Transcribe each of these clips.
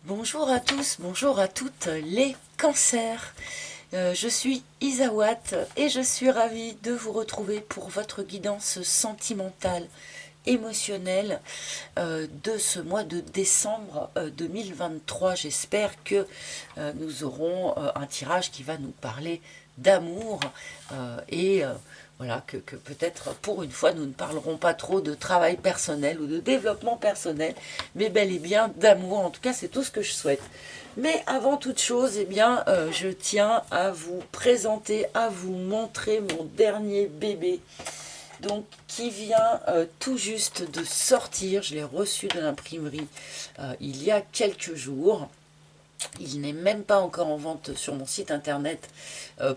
Bonjour à tous, bonjour à toutes les cancers. Je suis Isawat et je suis ravie de vous retrouver pour votre guidance sentimentale, émotionnelle de ce mois de décembre 2023. J'espère que nous aurons un tirage qui va nous parler d'amour et voilà, que peut-être pour une fois nous ne parlerons pas trop de travail personnel ou de développement personnel, mais bel et bien d'amour. En tout cas, c'est tout ce que je souhaite. Mais avant toute chose, eh bien, je tiens à vous présenter, à vous montrer mon dernier bébé, donc qui vient tout juste de sortir. Je l'ai reçu de l'imprimerie il y a quelques jours. Il n'est même pas encore en vente sur mon site internet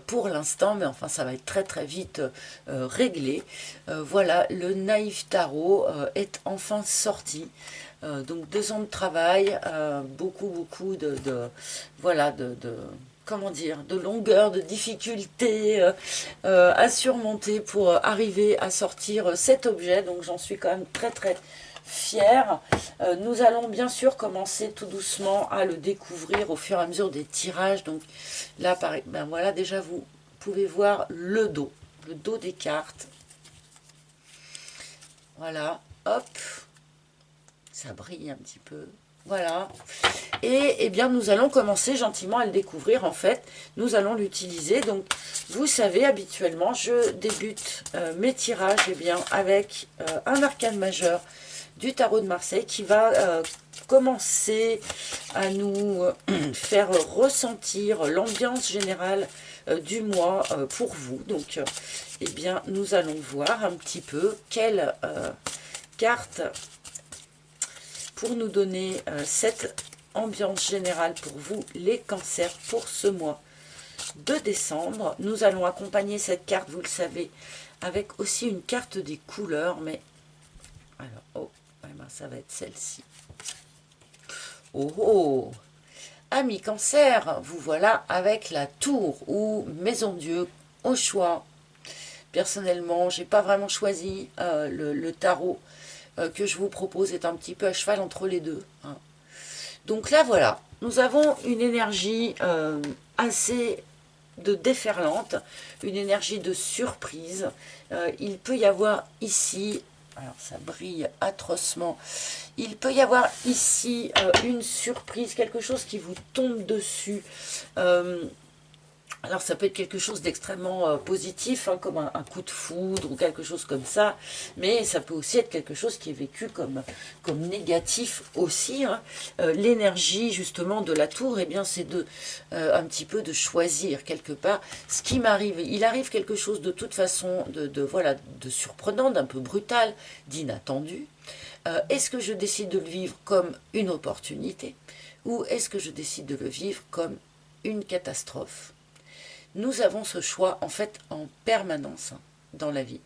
pour l'instant, mais enfin ça va être très très vite réglé. Voilà, le Naïf Tarot est enfin sorti. Donc 2 ans de travail, beaucoup voilà, comment dire, de longueur, de difficultés à surmonter pour arriver à sortir cet objet. Donc j'en suis quand même très très fière. Nous allons bien sûr commencer tout doucement à le découvrir au fur et à mesure des tirages. Donc là, ben voilà, déjà vous pouvez voir le dos des cartes. Voilà, hop, ça brille un petit peu. Voilà. Et eh bien, nous allons commencer gentiment à le découvrir. En fait, nous allons l'utiliser. Donc, vous savez, habituellement, je débute mes tirages eh bien, avec un arcane majeur du tarot de Marseille qui va commencer à nous faire ressentir l'ambiance générale du mois pour vous. Donc, eh bien, nous allons voir un petit peu quelle carte pour nous donner cette ambiance générale pour vous, les cancers, pour ce mois de décembre. Nous allons accompagner cette carte, vous le savez, avec aussi une carte des couleurs, mais alors, oh, eh ben, ça va être celle-ci. Oh, oh, amis cancer, vous voilà avec la tour ou maison Dieu au choix. Personnellement, j'ai pas vraiment choisi le tarot que je vous propose est un petit peu à cheval entre les deux. Hein. Donc là, voilà, nous avons une énergie assez de déferlante, une énergie de surprise. Il peut y avoir ici, alors ça brille atrocement, il peut y avoir ici une surprise, quelque chose qui vous tombe dessus. Alors ça peut être quelque chose d'extrêmement positif, hein, comme un coup de foudre ou quelque chose comme ça, mais ça peut aussi être quelque chose qui est vécu comme négatif aussi. Hein. L'énergie justement de la tour, eh bien c'est un petit peu de choisir quelque part ce qui m'arrive. Il arrive quelque chose de toute façon voilà, de surprenant, d'un peu brutal, d'inattendu. Est-ce que je décide de le vivre comme une opportunité ou est-ce que je décide de le vivre comme une catastrophe? Nous avons ce choix en fait en permanence dans la vie.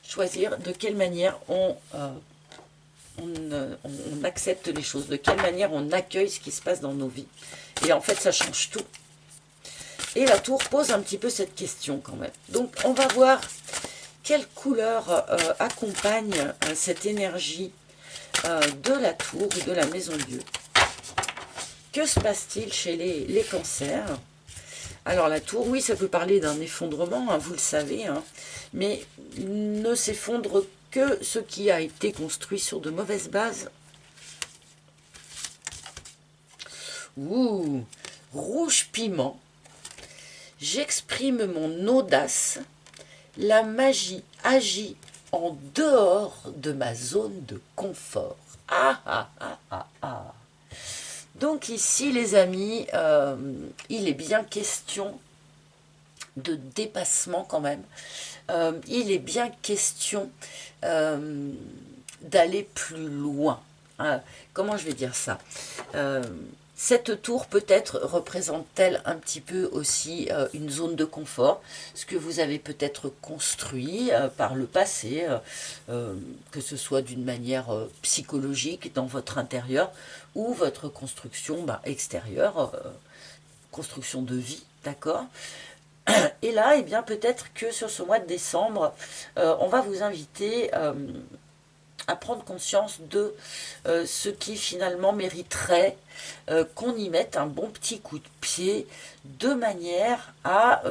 Choisir de quelle manière on accepte les choses, de quelle manière on accueille ce qui se passe dans nos vies. Et en fait, ça change tout. Et la tour pose un petit peu cette question quand même. Donc, on va voir quelle couleur accompagne cette énergie de la tour ou de la maison Dieu. Que se passe-t-il chez les cancers? Alors la tour, oui, ça peut parler d'un effondrement, hein, vous le savez, hein, mais ne s'effondre que ce qui a été construit sur de mauvaises bases. Ouh, rouge piment, j'exprime mon audace, la magie agit en dehors de ma zone de confort. Ah ah ah ah ah. Donc ici, les amis, il est bien question de dépassement quand même. Il est bien question d'aller plus loin. Comment je vais dire ça? Cette tour peut-être représente-t-elle un petit peu aussi une zone de confort, ce que vous avez peut-être construit par le passé, que ce soit d'une manière psychologique dans votre intérieur ou votre construction extérieure, construction de vie, d'accord? Et là, eh bien, peut-être que sur ce mois de décembre, on va vous inviter à prendre conscience de ce qui finalement mériterait qu'on y mette un bon petit coup de pied de manière à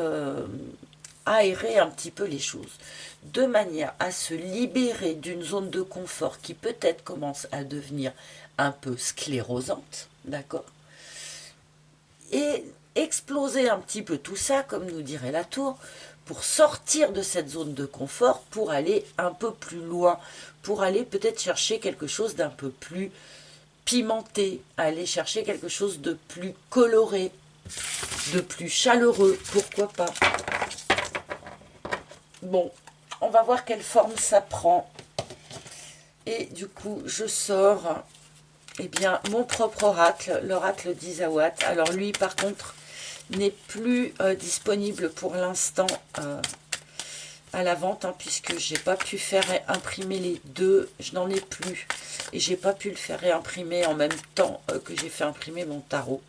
aérer un petit peu les choses, de manière à se libérer d'une zone de confort qui peut-être commence à devenir un peu sclérosante, d'accord, et exploser un petit peu tout ça, comme nous dirait la tour, pour sortir de cette zone de confort, pour aller un peu plus loin, pour aller peut-être chercher quelque chose d'un peu plus pimenté, aller chercher quelque chose de plus coloré, de plus chaleureux, pourquoi pas. Bon, on va voir quelle forme ça prend. Et du coup, je sors eh bien, mon propre oracle, l'oracle d'Isawat. Alors lui, par contre, n'est plus disponible pour l'instant à la vente, hein, puisque j'ai pas pu faire imprimer les deux, je n'en ai plus. Et j'ai pas pu le faire réimprimer en même temps que j'ai fait imprimer mon tarot.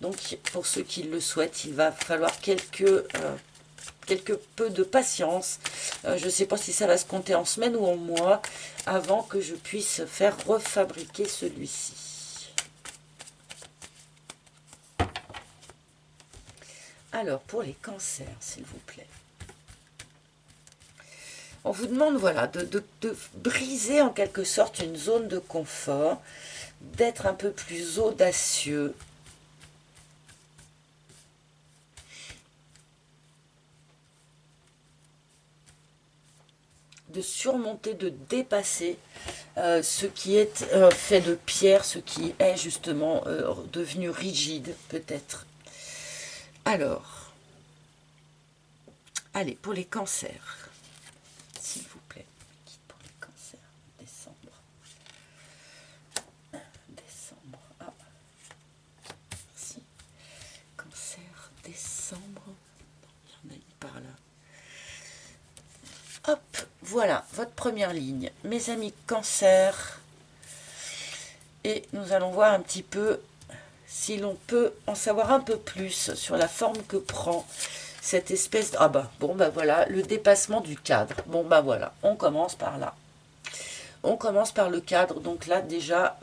Donc, pour ceux qui le souhaitent, il va falloir quelque peu de patience. Je ne sais pas si ça va se compter en semaines ou en mois avant que je puisse faire refabriquer celui-ci. Alors, pour les cancers, s'il vous plaît. On vous demande, voilà, de briser en quelque sorte une zone de confort, d'être un peu plus audacieux, de surmonter, de dépasser ce qui est fait de pierre, ce qui est justement devenu rigide, peut-être. Alors, allez, pour les cancers, s'il vous plaît, guide pour les cancers, décembre. Décembre, ah, merci. Cancer, décembre, il y en a une par là. Hop, voilà, votre première ligne. Mes amis cancer. Et nous allons voir un petit peu si l'on peut en savoir un peu plus sur la forme que prend cette espèce de... Ah bah, bon bah voilà, le dépassement du cadre. Bon bah voilà, on commence par là. On commence par le cadre, donc là déjà...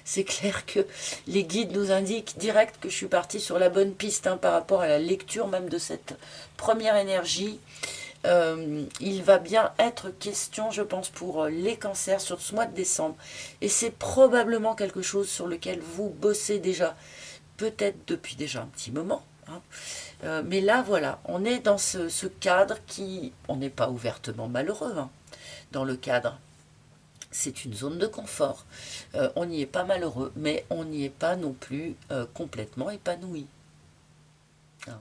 c'est clair que les guides nous indiquent direct que je suis partie sur la bonne piste hein, par rapport à la lecture même de cette première énergie. Il va bien être question, je pense, pour les cancers sur ce mois de décembre. Et c'est probablement quelque chose sur lequel vous bossez déjà, peut-être depuis déjà un petit moment. Hein. Mais là, voilà, on est dans ce cadre qui... On n'est pas ouvertement malheureux hein, dans le cadre. C'est une zone de confort. On n'y est pas malheureux, mais on n'y est pas non plus complètement épanoui. Hein.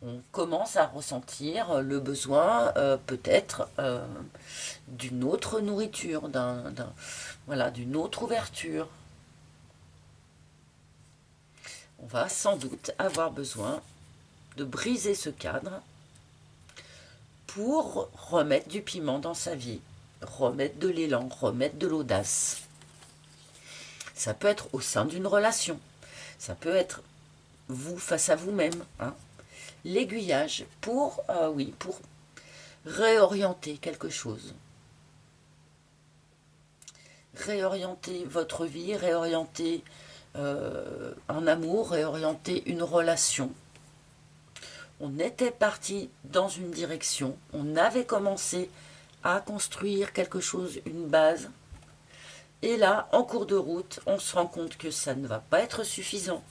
On commence à ressentir le besoin peut-être d'une autre nourriture, voilà, d'une autre ouverture. On va sans doute avoir besoin de briser ce cadre pour remettre du piment dans sa vie, remettre de l'élan, remettre de l'audace. Ça peut être au sein d'une relation, ça peut être vous face à vous-même, hein. L'aiguillage pour, oui, pour réorienter quelque chose. Réorienter votre vie, réorienter un amour, réorienter une relation. On était parti dans une direction, on avait commencé à construire quelque chose, une base. Et là, en cours de route, on se rend compte que ça ne va pas être suffisant,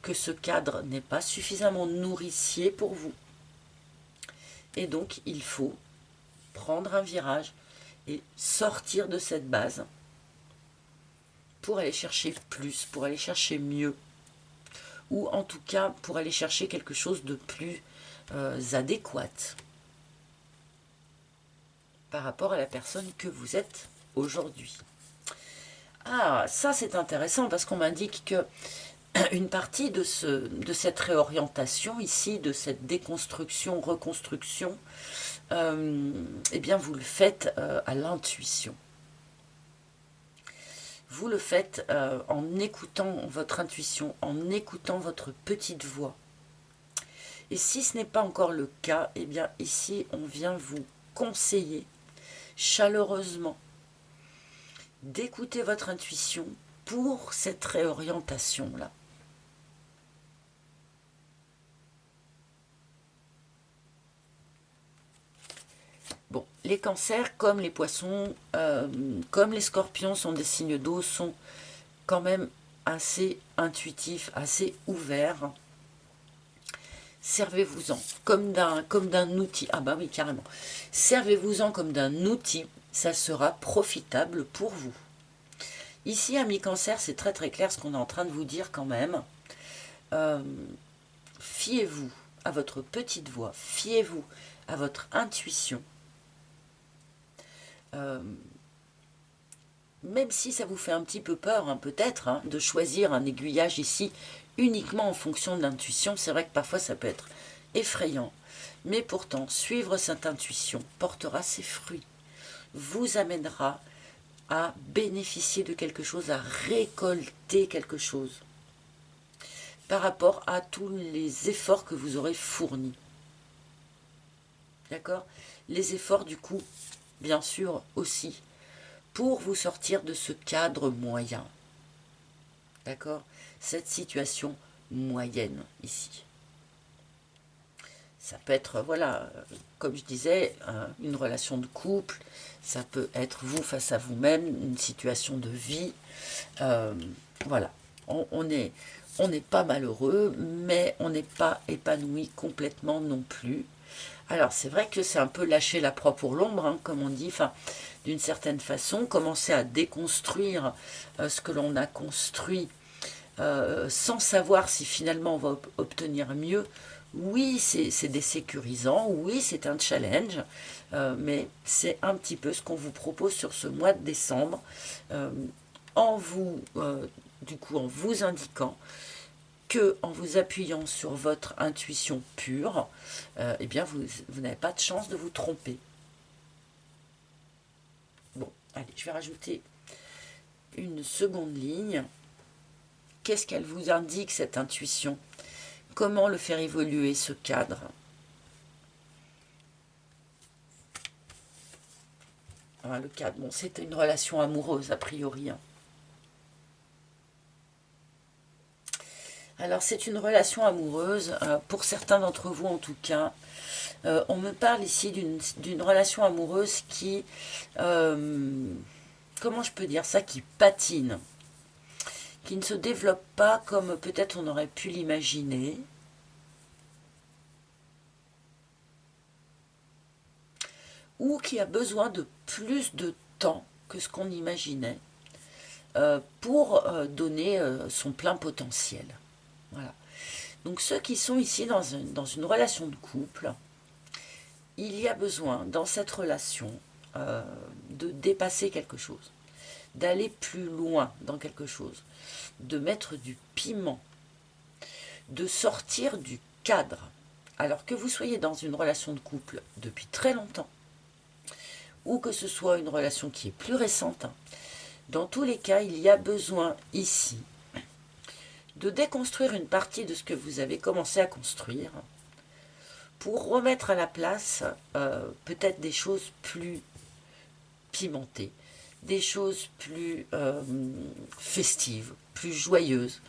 que ce cadre n'est pas suffisamment nourricier pour vous. Et donc, il faut prendre un virage et sortir de cette base pour aller chercher plus, pour aller chercher mieux. Ou en tout cas, pour aller chercher quelque chose de plus adéquat par rapport à la personne que vous êtes aujourd'hui. Ah, ça c'est intéressant parce qu'on m'indique que une partie de cette réorientation ici, de cette déconstruction, reconstruction, eh bien vous le faites à l'intuition. Vous le faites en écoutant votre intuition, en écoutant votre petite voix. Et si ce n'est pas encore le cas, eh bien ici on vient vous conseiller chaleureusement d'écouter votre intuition pour cette réorientation-là. Bon, les cancers, comme les poissons, comme les scorpions sont des signes d'eau, sont quand même assez intuitifs, assez ouverts. Servez-vous-en comme d'un outil. Ah bah oui, carrément. Servez-vous-en comme d'un outil, ça sera profitable pour vous. Ici, amis cancer, c'est très très clair ce qu'on est en train de vous dire quand même. Fiez-vous à votre petite voix, fiez-vous à votre intuition. Même si ça vous fait un petit peu peur, hein, peut-être, hein, de choisir un aiguillage ici uniquement en fonction de l'intuition, c'est vrai que parfois ça peut être effrayant. Mais pourtant, suivre cette intuition portera ses fruits, vous amènera à bénéficier de quelque chose, à récolter quelque chose par rapport à tous les efforts que vous aurez fournis. D'accord? Les efforts, du coup, bien sûr, aussi, pour vous sortir de ce cadre moyen. D'accord? Cette situation moyenne, ici. Ça peut être, voilà, comme je disais, une relation de couple, ça peut être vous face à vous-même, une situation de vie. Voilà, on n'est pas malheureux, mais on n'est pas épanoui complètement non plus. Alors c'est vrai que c'est un peu lâcher la proie pour l'ombre, hein, comme on dit, enfin, d'une certaine façon, commencer à déconstruire ce que l'on a construit sans savoir si finalement on va obtenir mieux. Oui, c'est désécurisant, oui, c'est un challenge, mais c'est un petit peu ce qu'on vous propose sur ce mois de décembre, en vous, du coup, en vous indiquant que en vous appuyant sur votre intuition pure, eh bien, vous n'avez pas de chance de vous tromper. Bon, allez, je vais rajouter une seconde ligne. Qu'est-ce qu'elle vous indique, cette intuition? Comment le faire évoluer, ce cadre? Le cadre, bon, c'est une relation amoureuse, a priori. Alors, c'est une relation amoureuse, pour certains d'entre vous en tout cas. On me parle ici d'une relation amoureuse qui, comment je peux dire ça, qui patine, qui ne se développe pas comme peut-être on aurait pu l'imaginer. Ou qui a besoin de plus de temps que ce qu'on imaginait pour donner son plein potentiel. Voilà. Donc ceux qui sont ici dans une relation de couple, il y a besoin dans cette relation de dépasser quelque chose, d'aller plus loin dans quelque chose, de mettre du piment, de sortir du cadre. Alors que vous soyez dans une relation de couple depuis très longtemps, ou que ce soit une relation qui est plus récente, dans tous les cas, il y a besoin ici de déconstruire une partie de ce que vous avez commencé à construire pour remettre à la place peut-être des choses plus pimentées, des choses plus festives, plus joyeuses,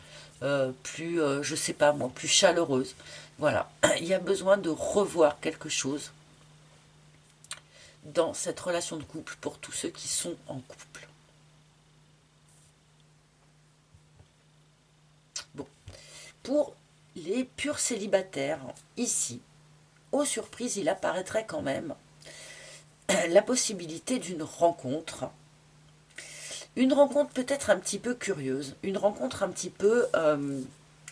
plus, je sais pas moi, plus chaleureuses. Voilà, il y a besoin de revoir quelque chose dans cette relation de couple pour tous ceux qui sont en couple. Bon, pour les purs célibataires, ici, aux surprises, il apparaîtrait quand même la possibilité d'une rencontre. Une rencontre peut-être un petit peu curieuse, une rencontre un petit peu...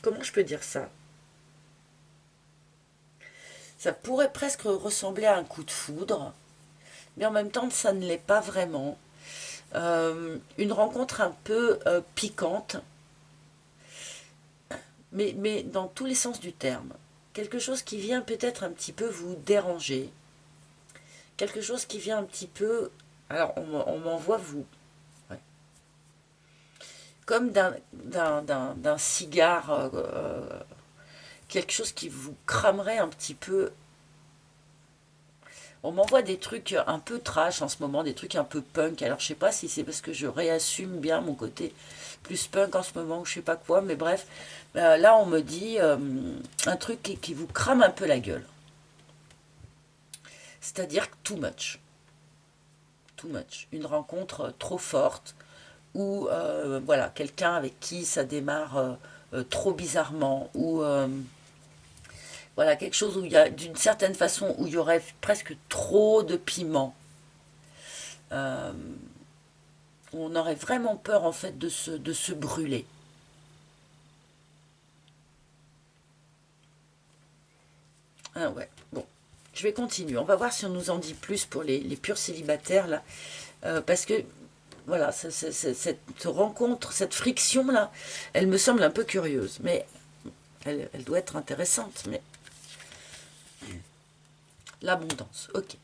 comment je peux dire ça? Ça pourrait presque ressembler à un coup de foudre, mais en même temps, ça ne l'est pas vraiment. Une rencontre un peu piquante, mais dans tous les sens du terme. Quelque chose qui vient peut-être un petit peu vous déranger. Quelque chose qui vient un petit peu... Alors, on m'envoie vous. Ouais. Comme d'un cigare, quelque chose qui vous cramerait un petit peu. On m'envoie des trucs un peu trash en ce moment, des trucs un peu punk. Alors je sais pas si c'est parce que je réassume bien mon côté plus punk en ce moment ou je sais pas quoi, mais bref. Là on me dit un truc qui vous crame un peu la gueule. C'est-à-dire too much. Too much. Une rencontre trop forte ou voilà, quelqu'un avec qui ça démarre trop bizarrement ou voilà, quelque chose où il y a d'une certaine façon où il y aurait presque trop de piment. Euh, on aurait vraiment peur en fait de se brûler. Ah ouais, bon, je vais continuer. On va voir si on nous en dit plus pour les purs célibataires là. Parce que voilà, cette rencontre, cette friction là, elle me semble un peu curieuse, mais elle doit être intéressante. Mais l'abondance, ok.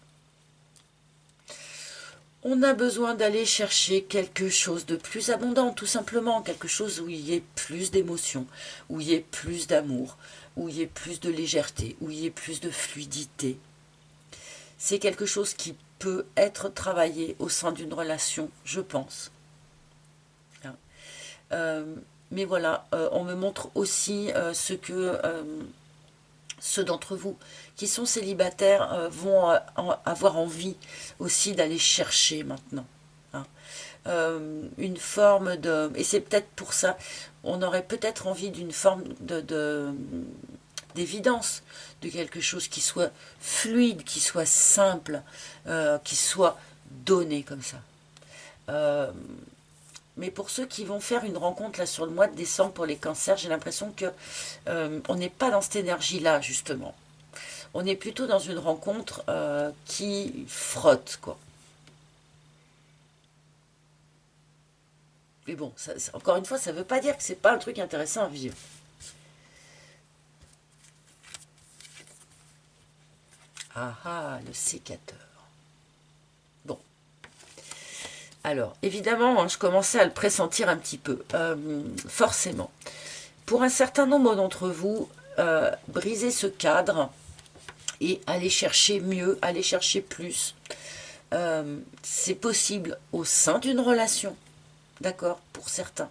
On a besoin d'aller chercher quelque chose de plus abondant, tout simplement, quelque chose où il y ait plus d'émotion, où il y ait plus d'amour, où il y ait plus de légèreté, où il y ait plus de fluidité. C'est quelque chose qui peut être travaillé au sein d'une relation, je pense. Hein. Mais voilà, on me montre aussi ce que ceux d'entre vous qui sont célibataires vont avoir envie aussi d'aller chercher maintenant. Hein. Une forme de... Et c'est peut-être pour ça, on aurait peut-être envie d'une forme d'évidence, de quelque chose qui soit fluide, qui soit simple, qui soit donné comme ça. Euh, mais pour ceux qui vont faire une rencontre là sur le mois de décembre pour les cancers, j'ai l'impression que on n'est pas dans cette énergie-là justement. On est plutôt dans une rencontre qui frotte quoi. Mais bon, encore une fois, ça ne veut pas dire que c'est pas un truc intéressant à vivre. Ah ah, le sécateur. Bon, alors évidemment, hein, je commençais à le pressentir un petit peu, forcément. Pour un certain nombre d'entre vous, briser ce cadre et aller chercher mieux, aller chercher plus, c'est possible au sein d'une relation, d'accord, pour certains.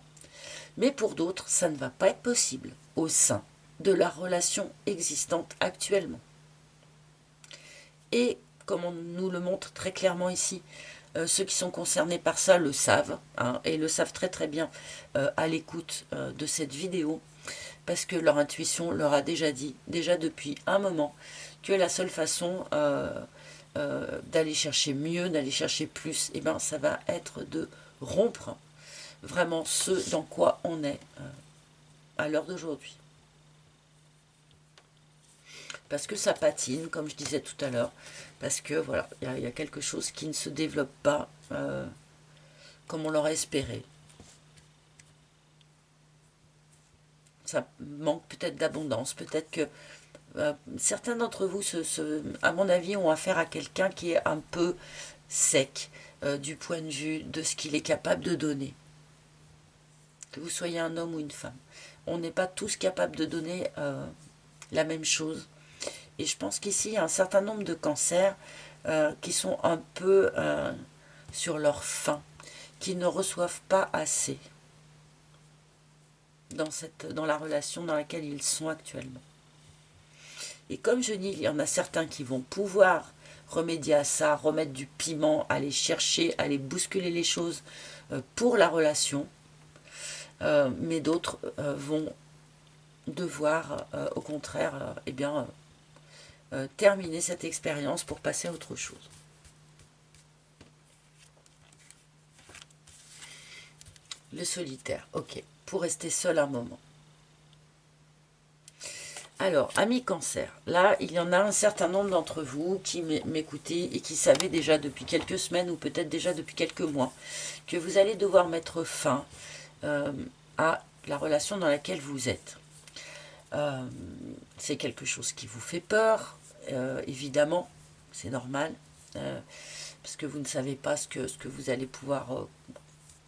Mais pour d'autres, ça ne va pas être possible au sein de la relation existante actuellement. Et comme on nous le montre très clairement ici, ceux qui sont concernés par ça le savent, hein, et le savent très très bien à l'écoute de cette vidéo, parce que leur intuition leur a déjà dit, déjà depuis un moment, que la seule façon d'aller chercher mieux, d'aller chercher plus, et ben, ça va être de rompre vraiment ce dans quoi on est à l'heure d'aujourd'hui. Parce que ça patine, comme je disais tout à l'heure, parce que voilà, il y a quelque chose qui ne se développe pas comme on l'aurait espéré. Ça manque peut-être d'abondance, peut-être que certains d'entre vous, à mon avis, ont affaire à quelqu'un qui est un peu sec du point de vue de ce qu'il est capable de donner. Que vous soyez un homme ou une femme. On n'est pas tous capables de donner la même chose. Et je pense qu'ici, il y a un certain nombre de cancers qui sont un peu sur leur faim, qui ne reçoivent pas assez dans la relation dans laquelle ils sont actuellement. Et comme je dis, il y en a certains qui vont pouvoir remédier à ça, remettre du piment, aller chercher, aller bousculer les choses pour la relation, mais d'autres vont devoir, au contraire, eh bien, terminer cette expérience pour passer à autre chose. Le solitaire, ok, pour rester seul un moment. Alors, amis cancer, là, il y en a un certain nombre d'entre vous qui m'écoutez et qui savaient déjà depuis quelques semaines ou peut-être déjà depuis quelques mois que vous allez devoir mettre fin à la relation dans laquelle vous êtes. C'est quelque chose qui vous fait peur, évidemment, c'est normal, parce que vous ne savez pas ce que vous allez pouvoir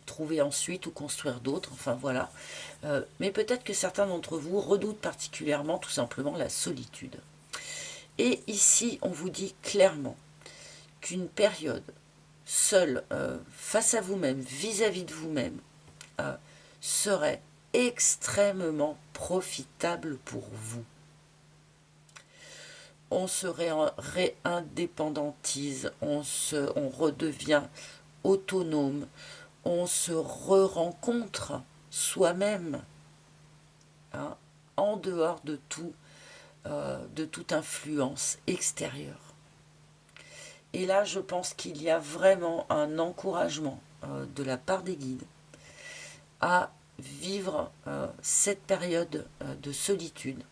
trouver ensuite ou construire d'autres, enfin voilà. Mais peut-être que certains d'entre vous redoutent particulièrement tout simplement la solitude. Et ici, on vous dit clairement qu'une période seule, face à vous-même, vis-à-vis de vous-même, serait extrêmement profitable pour vous. On se réindépendantise, on redevient autonome, on se re-rencontre soi-même, hein, en dehors de toute influence extérieure. Et là, je pense qu'il y a vraiment un encouragement de la part des guides à vivre cette période de solitude.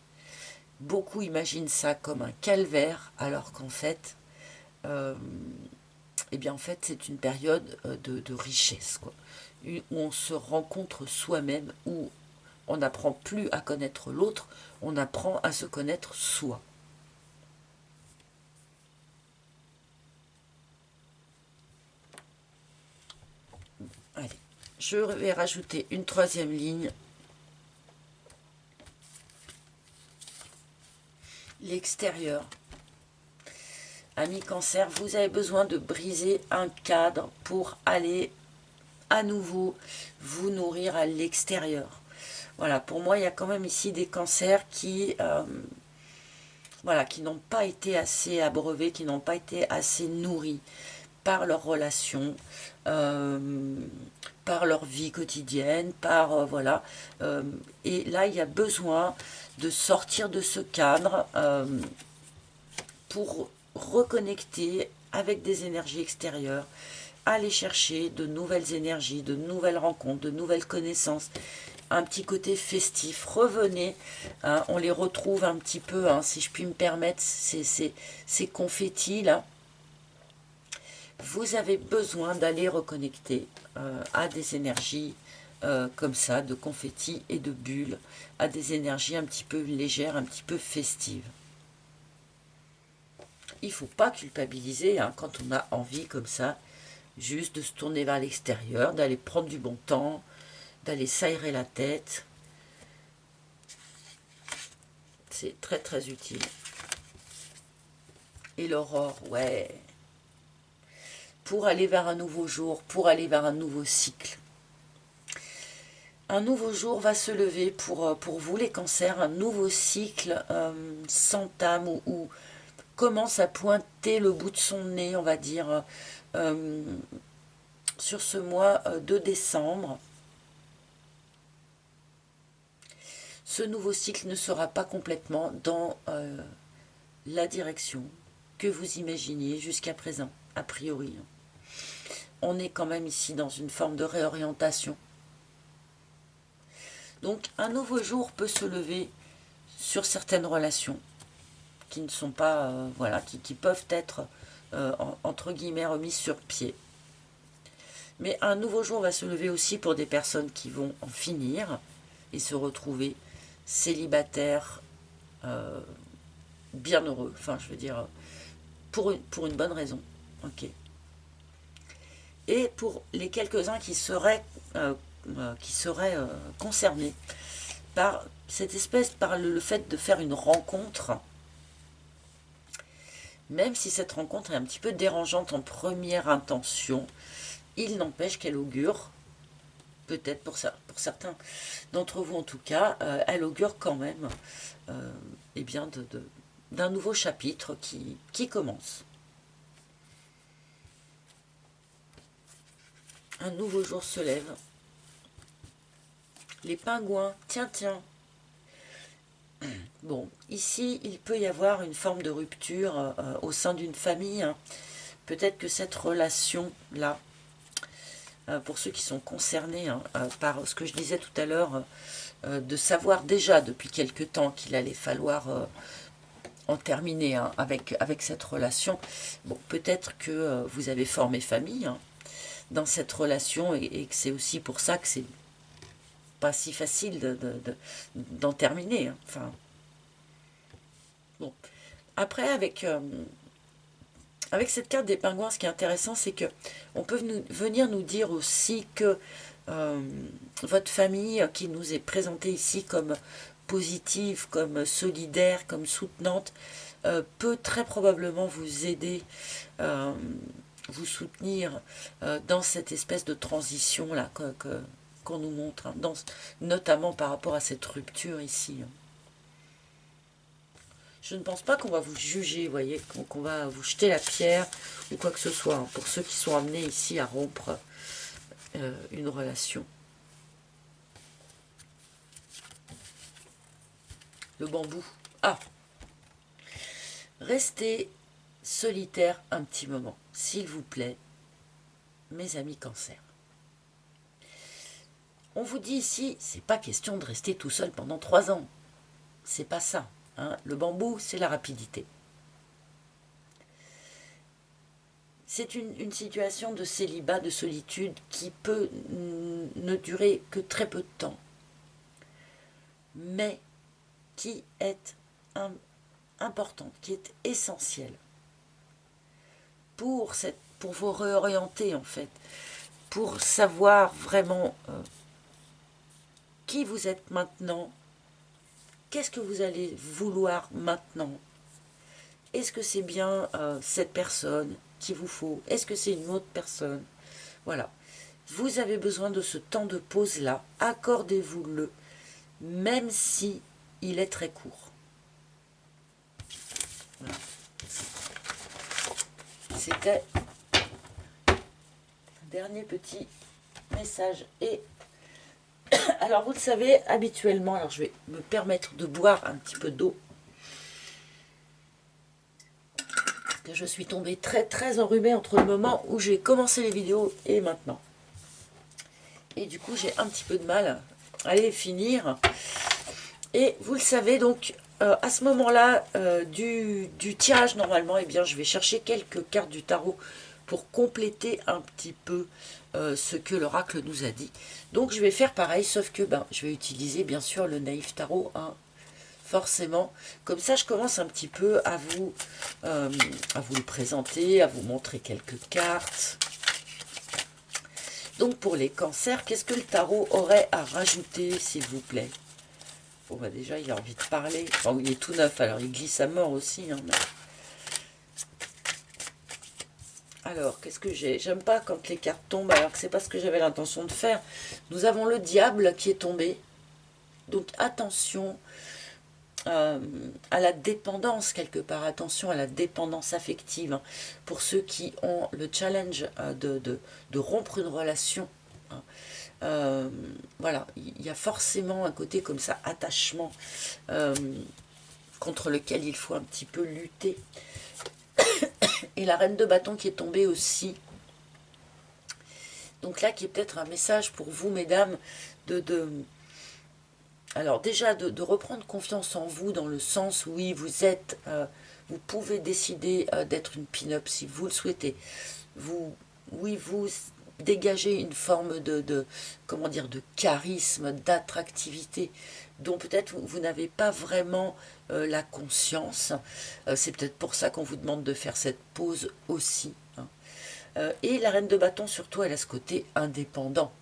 Beaucoup imaginent ça comme un calvaire, alors qu'en fait, c'est une période de richesse, quoi, où on se rencontre soi-même, où on n'apprend plus à connaître l'autre, on apprend à se connaître soi. Allez, je vais rajouter une troisième ligne. L'extérieur. Amis Cancer, vous avez besoin de briser un cadre pour aller à nouveau vous nourrir à l'extérieur. Voilà, pour moi, il y a quand même ici des cancers qui n'ont pas été assez abreuvés, qui n'ont pas été assez nourris par leurs relations, par leur vie quotidienne, et là, il y a besoin de sortir de ce cadre pour reconnecter avec des énergies extérieures, aller chercher de nouvelles énergies, de nouvelles rencontres, de nouvelles connaissances, un petit côté festif. Revenez, hein, on les retrouve un petit peu, hein, si je puis me permettre, ces confettis là. Vous avez besoin d'aller reconnecter à des énergies comme ça, de confettis et de bulles, à des énergies un petit peu légères, un petit peu festives. Il ne faut pas culpabiliser, hein, quand on a envie comme ça, juste de se tourner vers l'extérieur, d'aller prendre du bon temps, d'aller s'aérer la tête. C'est très très utile. Et l'aurore, ouais. Pour aller vers un nouveau jour, pour aller vers un nouveau cycle. Un nouveau jour va se lever pour vous les cancers, un nouveau cycle s'entame ou commence à pointer le bout de son nez, on va dire, sur ce mois de décembre. Ce nouveau cycle ne sera pas complètement dans la direction que vous imaginiez jusqu'à présent, a priori. On est quand même ici dans une forme de réorientation. Donc un nouveau jour peut se lever sur certaines relations qui ne sont pas, qui peuvent être, entre guillemets, remises sur pied. Mais un nouveau jour va se lever aussi pour des personnes qui vont en finir et se retrouver célibataires, bien heureux, enfin je veux dire, pour une bonne raison. Ok. Et pour les quelques-uns qui seraient concernés par cette espèce, par le fait de faire une rencontre, même si cette rencontre est un petit peu dérangeante en première intention, il n'empêche qu'elle augure, peut-être pour certains d'entre vous en tout cas, elle augure quand même d'un nouveau chapitre qui commence. Un nouveau jour se lève. Les pingouins, tiens. Bon, ici, il peut y avoir une forme de rupture au sein d'une famille. Hein. Peut-être que cette relation-là, pour ceux qui sont concernés par ce que je disais tout à l'heure, de savoir déjà depuis quelque temps qu'il allait falloir en terminer avec cette relation. Bon, peut-être que vous avez formé famille dans cette relation et que c'est aussi pour ça que c'est pas si facile d'en terminer. Hein. Enfin, bon. Après, avec cette carte des pingouins, ce qui est intéressant, c'est que on peut venir nous dire aussi que votre famille, qui nous est présentée ici comme positive, comme solidaire, comme soutenante, peut très probablement vous aider, vous soutenir dans cette espèce de transition là qu'on nous montre, hein, notamment par rapport à cette rupture ici. Je ne pense pas qu'on va vous juger, vous voyez, qu'on va vous jeter la pierre ou quoi que ce soit, hein, pour ceux qui sont amenés ici à rompre une relation. Le bambou. Ah, restez solitaire un petit moment, s'il vous plaît, mes amis Cancer. On vous dit ici, c'est pas question de rester tout seul pendant 3 ans. C'est pas ça. Hein. Le bambou, c'est la rapidité. C'est une situation de célibat, de solitude qui peut ne durer que très peu de temps, mais qui est importante, qui est essentielle pour vous réorienter en fait, pour savoir vraiment qui vous êtes maintenant, qu'est-ce que vous allez vouloir maintenant. Est-ce que c'est bien cette personne qu'il vous faut? Est-ce que c'est une autre personne? Voilà. Vous avez besoin de ce temps de pause-là. Accordez-vous-le, même si il est très court. Voilà. C'était un dernier petit message. Et alors, vous le savez, habituellement, alors je vais me permettre de boire un petit peu d'eau. Que je suis tombée très enrhumée entre le moment où j'ai commencé les vidéos et maintenant. Et du coup, j'ai un petit peu de mal à les finir. Et vous le savez, donc, à ce moment-là du tirage, normalement, eh bien, je vais chercher quelques cartes du tarot pour compléter un petit peu ce que l'oracle nous a dit. Donc, je vais faire pareil, sauf que je vais utiliser, bien sûr, le naïf tarot, hein, forcément. Comme ça, je commence un petit peu à vous le présenter, à vous montrer quelques cartes. Donc, pour les cancers, qu'est-ce que le tarot aurait à rajouter, s'il vous plaît? Bon, déjà, il a envie de parler. Enfin, il est tout neuf, alors il glisse à mort aussi. Hein, mais... Alors, qu'est-ce que j'ai? J'aime pas quand les cartes tombent, alors que c'est pas ce que j'avais l'intention de faire. Nous avons le diable qui est tombé. Donc, attention à la dépendance, quelque part. Attention à la dépendance affective. Hein, pour ceux qui ont le challenge de rompre une relation. Hein. Voilà, il y a forcément un côté comme ça, attachement, contre lequel il faut un petit peu lutter. Et la reine de bâton qui est tombée aussi. Donc là, qui est peut-être un message pour vous, mesdames, alors déjà, de reprendre confiance en vous, dans le sens où oui, vous pouvez décider d'être une pin-up si vous le souhaitez. Vous dégagez une forme comment dire, de charisme, d'attractivité, dont peut-être vous n'avez pas vraiment la conscience. C'est peut-être pour ça qu'on vous demande de faire cette pause aussi. Hein. Et la reine de bâton, surtout, elle a ce côté indépendant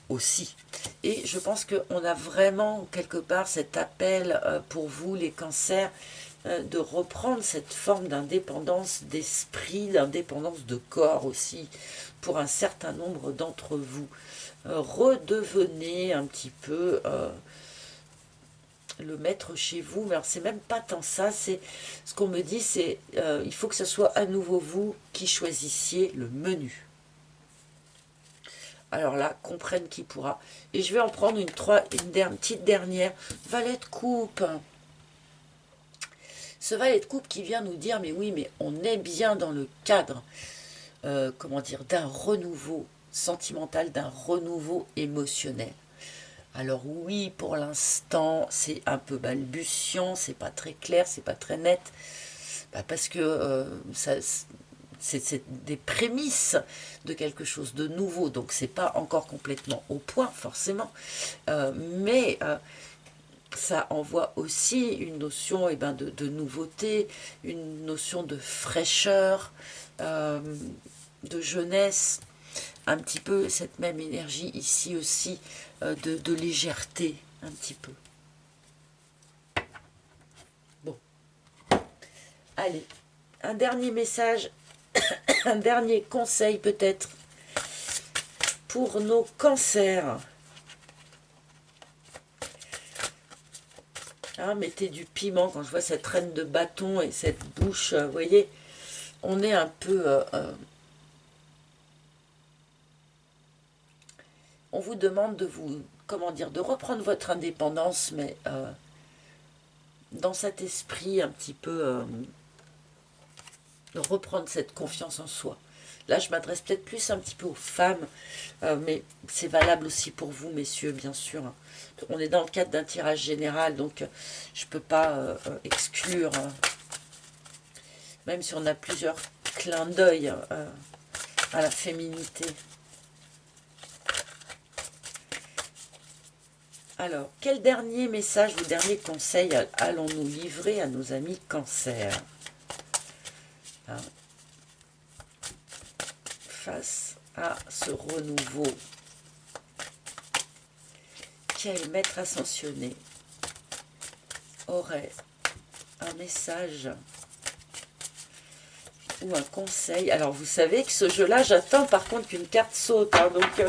aussi. Et je pense qu'on a vraiment quelque part cet appel pour vous, les cancers, de reprendre cette forme d'indépendance d'esprit, d'indépendance de corps aussi, pour un certain nombre d'entre vous. Redevenez un petit peu le maître chez vous, mais alors c'est même pas tant ça, c'est ce qu'on me dit, c'est il faut que ce soit à nouveau vous qui choisissiez le menu. Alors là, comprenne qui pourra. Et je vais en prendre une petite dernière. Valet de coupe. Ce valet de coupe qui vient nous dire, mais oui, mais on est bien dans le cadre, comment dire, d'un renouveau sentimental, d'un renouveau émotionnel. Alors oui, pour l'instant, c'est un peu balbutiant, c'est pas très clair, c'est pas très net, parce que c'est des prémices de quelque chose de nouveau, donc c'est pas encore complètement au point, forcément, mais ça envoie aussi une notion de nouveauté, une notion de fraîcheur, de jeunesse, un petit peu cette même énergie ici aussi, de légèreté, un petit peu. Bon, Allez, un dernier message, un dernier conseil peut-être pour nos cancers. Ah, mettez du piment quand je vois cette reine de bâton et cette bouche, vous voyez, on est un peu... on vous demande de vous, comment dire, de reprendre votre indépendance, mais dans cet esprit un petit peu... de reprendre cette confiance en soi. Là, je m'adresse peut-être plus un petit peu aux femmes, mais c'est valable aussi pour vous, messieurs, bien sûr. On est dans le cadre d'un tirage général, donc je ne peux pas exclure, même si on a plusieurs clins d'œil à la féminité. Alors, quel dernier message ou dernier conseil allons-nous livrer à nos amis cancer, hein, face à ce renouveau? Quel maître ascensionné aurait un message ou un conseil? Alors, vous savez que ce jeu-là, j'attends par contre qu'une carte saute, hein, donc...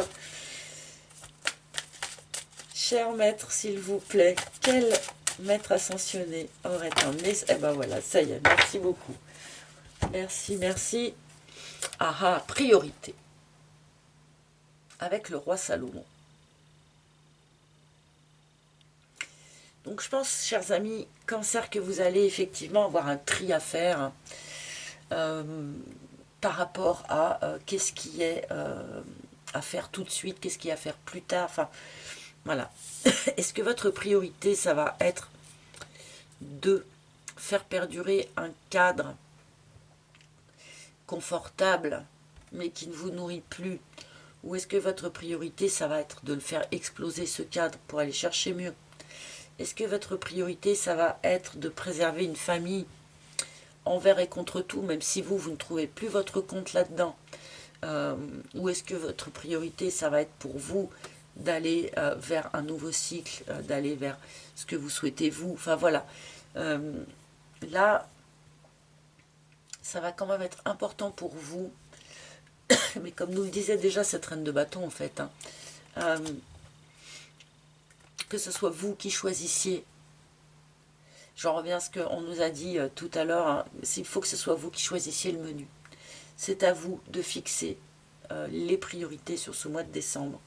cher maître, s'il vous plaît, quel maître ascensionné aurait un message? Eh ben voilà, ça y est, merci beaucoup. Merci, merci. Ah ah, priorité. Avec le roi Salomon. Donc je pense, chers amis, cancer, que vous allez effectivement avoir un tri à faire par rapport à qu'est-ce qui est à faire tout de suite, qu'est-ce qui est à faire plus tard, enfin, voilà. Est-ce que votre priorité, ça va être de faire perdurer un cadre confortable, mais qui ne vous nourrit plus? Ou est-ce que votre priorité, ça va être de le faire exploser, ce cadre, pour aller chercher mieux? Est-ce que votre priorité, ça va être de préserver une famille envers et contre tout, même si vous ne trouvez plus votre compte là-dedans? Ou est-ce que votre priorité, ça va être pour vous d'aller vers un nouveau cycle, d'aller vers ce que vous souhaitez vous? Enfin voilà, là, ça va quand même être important pour vous, mais comme nous le disait déjà cette reine de bâton en fait, hein, que ce soit vous qui choisissiez. J'en reviens à ce qu'on nous a dit tout à l'heure, hein, il faut que ce soit vous qui choisissiez le menu. C'est à vous de fixer les priorités sur ce mois de décembre,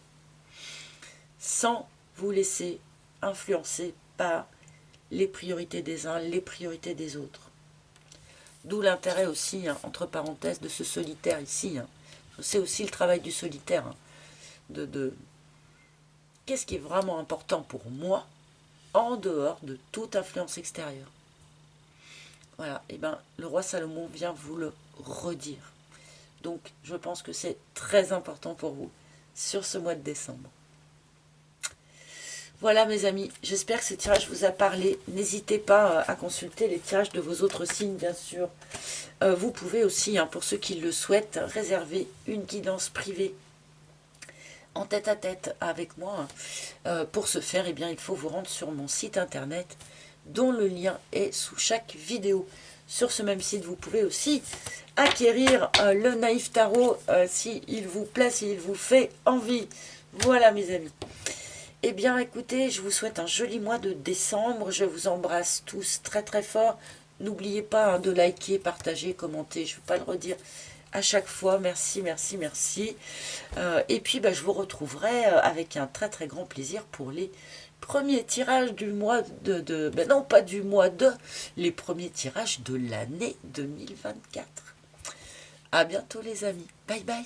sans vous laisser influencer par les priorités des uns, les priorités des autres. D'où l'intérêt aussi, hein, entre parenthèses, de ce solitaire ici. Hein. C'est aussi le travail du solitaire, hein, de qu'est-ce qui est vraiment important pour moi, en dehors de toute influence extérieure. Voilà, et bien le roi Salomon vient vous le redire. Donc je pense que c'est très important pour vous sur ce mois de décembre. Voilà mes amis, j'espère que ce tirage vous a parlé. N'hésitez pas à consulter les tirages de vos autres signes, bien sûr. Vous pouvez aussi, hein, pour ceux qui le souhaitent, réserver une guidance privée en tête-à-tête avec moi. Pour ce faire, eh bien, il faut vous rendre sur mon site internet, dont le lien est sous chaque vidéo. Sur ce même site, vous pouvez aussi acquérir le Naïf Tarot s'il vous plaît, s'il vous fait envie. Voilà mes amis. Eh bien écoutez, je vous souhaite un joli mois de décembre. Je vous embrasse tous très très fort. N'oubliez pas, hein, de liker, partager, commenter. Je ne vais pas le redire à chaque fois. Merci, merci, merci. Et puis je vous retrouverai avec un très très grand plaisir pour les premiers tirages du mois non, pas du mois les premiers tirages de l'année 2024. À bientôt les amis. Bye bye.